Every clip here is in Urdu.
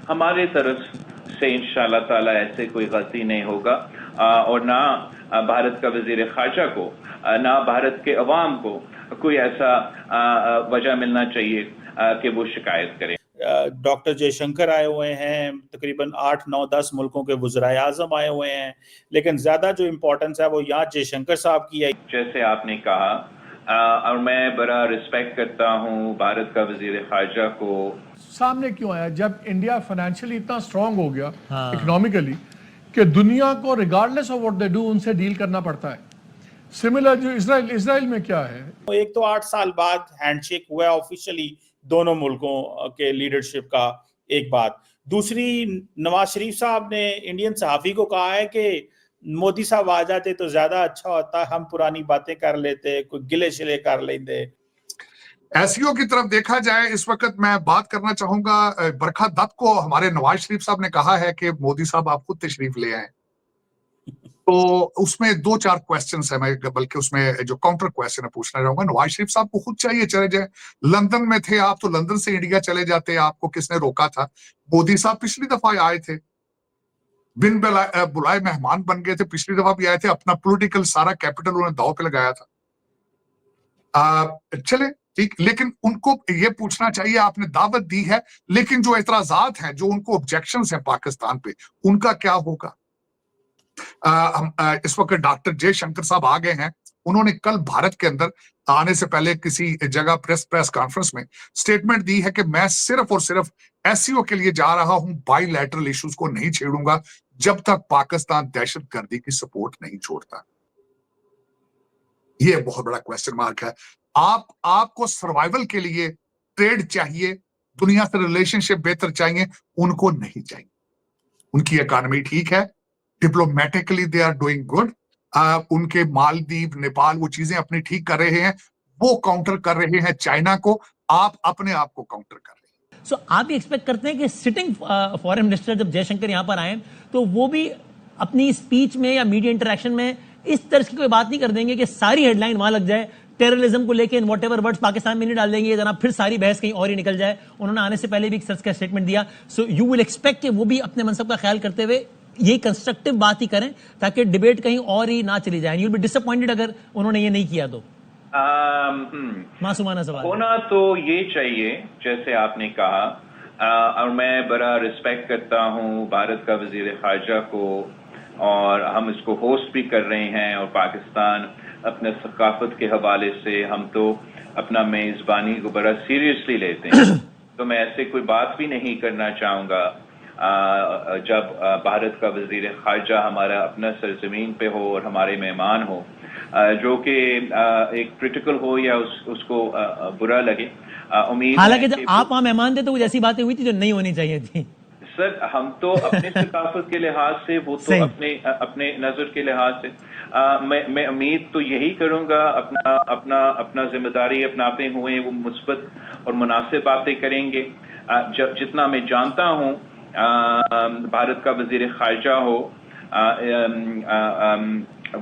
ہمارے طرف سے انشاءاللہ تعالی ایسے کوئی غلطی نہیں ہوگا، اور نہ بھارت کا وزیر خارجہ کو، نہ بھارت کے عوام کو کوئی ایسا وجہ ملنا چاہیے کہ وہ شکایت کریں۔ ڈاکٹر جے شنکر آئے ہوئے ہیں، تقریباً 8 9 10 ملکوں کے وزرائے اعظم آئے ہوئے ہیں، لیکن زیادہ جو امپورٹنس ہے وہ یہاں جے شنکر صاحب کی ہے۔ جیسے آپ نے کہا، اور میں بڑا رسپیکٹ کرتا ہوں بھارت کا وزیر خارجہ کو۔ سامنے کیوں آیا جب انڈیا فائنینشلی اتنا اسٹرانگ ہو گیا اکنامکلی کہ دنیا کو regardless of what they do in سے ڈیل کرنا پڑتا ہے۔ سملر جو اسرائیل میں کیا ہے، ایک تو 8 سال بعد ہینڈ شیک ہوا ہے آفیشلی دونوں ملکوں کے لیڈرشپ کا، ایک بات۔ دوسری، نواز شریف صاحب نے انڈین صحافی کو کہا ہے کہ مودی صاحب آ جاتے تو زیادہ اچھا ہوتا، ہم پرانی باتیں کر لیتے، کوئی گلے شلے کر لیتے۔ ایس ای او کی طرف دیکھا جائے، اس وقت میں بات کرنا چاہوں گا برکھا دت کو۔ ہمارے نواز شریف صاحب نے کہا ہے کہ مودی صاحب آپ خود تشریف لے آئیں، تو اس میں 2 4 کویسچنز ہیں، میں بلکہ اس میں جو کاؤنٹر کویسچن ہے پوچھنا چاہوں گا۔ نواز شریف صاحب کو خود چاہیے چلے جائیں، لندن میں تھے آپ تو لندن سے انڈیا چلے جاتے، آپ کو کس نے روکا تھا؟ مودی صاحب پچھلی دفعہ آئے تھے، بن بلائے مہمان بن گئے تھے، پچھلی دفعہ بھی آئے تھے، اپنا پولیٹیکل سارا کیپٹل انہوں نے داؤ پہ لگایا تھا۔ چلے ٹھیک، لیکن ان کو یہ پوچھنا چاہیے، آپ نے دعوت دی ہے، لیکن جو اعتراضات ہیں، جو ان کو آبجیکشنز ہیں پاکستان پہ، ان کا کیا ہوگا؟ اس وقت ڈاکٹر جے شنکر صاحب آ گئے ہیں، انہوں نے کل بھارت کے اندر آنے سے پہلے کسی جگہ پریس کانفرنس میں سٹیٹمنٹ دی ہے کہ میں صرف اور صرف ایس سی او کے لیے جا رہا ہوں، بائی لیٹرل ایشوز کو نہیں چھیڑوں گا جب تک پاکستان دہشت گردی کی سپورٹ نہیں چھوڑتا۔ یہ بہت بڑا کویسچن مارک ہے۔ آپ کو سروائیول کے لیے ٹریڈ چاہیے، دنیا سے ریلیشن شپ بہتر چاہیے، ان کو نہیں چاہیے۔ ان کی اکانومی ٹھیک ہے، diplomatically they are doing good, ان کے مالدیپ، نیپال وہ چیزیں اپنی ٹھیک کر رہے ہیں، وہ کاؤنٹر کر رہے ہیں چائنا کو، آپ اپنے آپ کو کاؤنٹر کر رہے ہیں۔ سو آپ یہ ایکسپیکٹ کرتے ہیں کہ سٹنگ فارن منسٹر جب جے شنکر یہاں پر آئیں تو وہ بھی اپنی اسپیچ میں یا میڈیا انٹریکشن میں اس طرح کی کوئی بات نہیں کر دیں گے کہ ساری ہیڈ لائن وہاں لگ جائے، ٹیررزم کو لے کے واٹ ایور ورڈز پاکستان میں نہیں ڈال دیں گے، جناب پھر ساری بحث کہیں اور ہی نکل جائے؟ انہوں نے آنے سے پہلے بھی ایک سچ کا اسٹیٹمنٹ دیا۔ سو یو ول ایکسپیکٹ کہ وہ بھی اپنے منصب کا خیال کرتے ہوئے یہی کنسٹرکٹیو بات ہی کریں تاکہ ڈیبیٹ کہیں اور ہی نہ چلی جائے۔ You will be disappointed اگر انہوں نے یہ نہیں کیا تو۔ معصومانہ سوال ہونا تو یہ چاہیے جیسے آپ نے کہا، اور میں بڑا رسپیکٹ کرتا ہوں بھارت کا وزیر خارجہ کو، اور ہم اس کو ہوسٹ بھی کر رہے ہیں، اور پاکستان اپنے ثقافت کے حوالے سے ہم تو اپنا میزبانی کو بڑا سیریسلی لیتے ہیں، تو میں ایسے کوئی بات بھی نہیں کرنا چاہوں گا جب بھارت کا وزیر خارجہ ہمارا اپنا سرزمین پہ ہو اور ہمارے مہمان ہو، جو کہ ایک کریٹیکل ہو یا اس کو برا لگے۔ امید حالانکہ جب آپ وہاں مہمان تھے تو کچھ ایسی باتیں ہوئی تھی جو نہیں ہونی چاہیے تھی۔ سر ہم تو اپنے ثقافت کے لحاظ سے، وہ تو اپنے نظر کے لحاظ سے، میں امید تو یہی کروں گا، اپنا ذمہ داری اپناتے ہوئے وہ مثبت اور مناسب باتیں کریں گے۔ جتنا میں جانتا ہوں بھارت کا وزیر خارجہ ہو،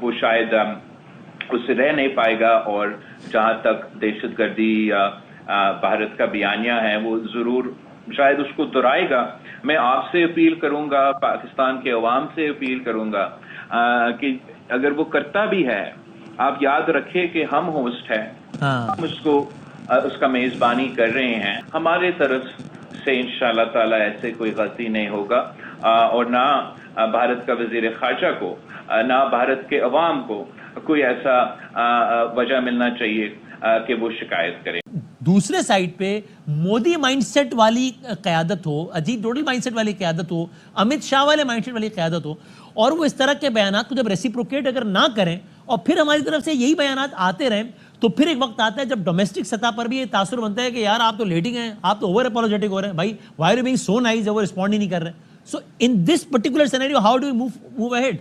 وہ شاید اس سے رہ نہیں پائے گا، اور جہاں تک دہشت گردی یا بھارت کا بیانیہ ہے وہ ضرور شاید اس کو دہرائے گا۔ میں آپ سے اپیل کروں گا، پاکستان کے عوام سے اپیل کروں گا کہ اگر وہ کرتا بھی ہے، آپ یاد رکھیں کہ ہم ہوسٹ ہیں، ہم اس کا میزبانی کر رہے ہیں۔ ہمارے طرف سے انشاءاللہ تعالی ایسے کوئی غلطی نہیں ہوگا، اور نہ بھارت کا وزیر خارجہ کو، نہ بھارت کے عوام کو کوئی ایسا وجہ ملنا چاہیے کہ وہ شکایت کریں۔ دوسرے سائڈ پہ مودی مائنڈ سیٹ والی قیادت ہو، اجیت ڈوڈل مائنڈ سیٹ والی قیادت ہو، امت شاہ والے مائنڈ سیٹ والی قیادت ہو، اور وہ اس طرح کے بیانات کو جب ریسیپروکیٹ اگر نہ کریں اور پھر ہماری طرف سے یہی بیانات آتے رہیں، تو پھر ایک وقت آتا ہے جب ڈومیسٹک سطح پر بھی یہ تاثر بنتا ہے کہ یار آپ تو لیٹنگ ہیں، آپ تو اوور اپولوجیٹک ہو رہے ہیں، بھائی why are being so nice جب وہ رسپونڈ ہی نہیں کر رہے۔ So in this particular scenario how do you move ahead?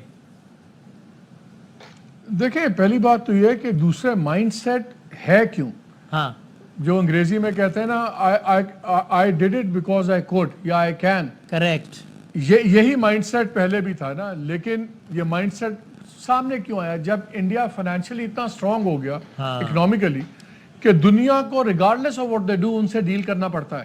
دیکھیں پہلی بات تو یہ ہے کہ دوسرے مائنڈ سیٹ ہے کیوں، ہاں جو انگریزی میں کہتے ہیں نا I did it because I could یا I can، کریکٹ، یہی مائنڈ سیٹ پہلے بھی تھا نا۔ لیکن یہ مائنڈ سیٹ سامنے کیوں آیا جب انڈیا فائنینشلی اتنا اسٹرانگ ہو گیا اکنامکلی کہ دنیا کو regardless of what they do in سے ڈیل کرنا پڑتا ہے۔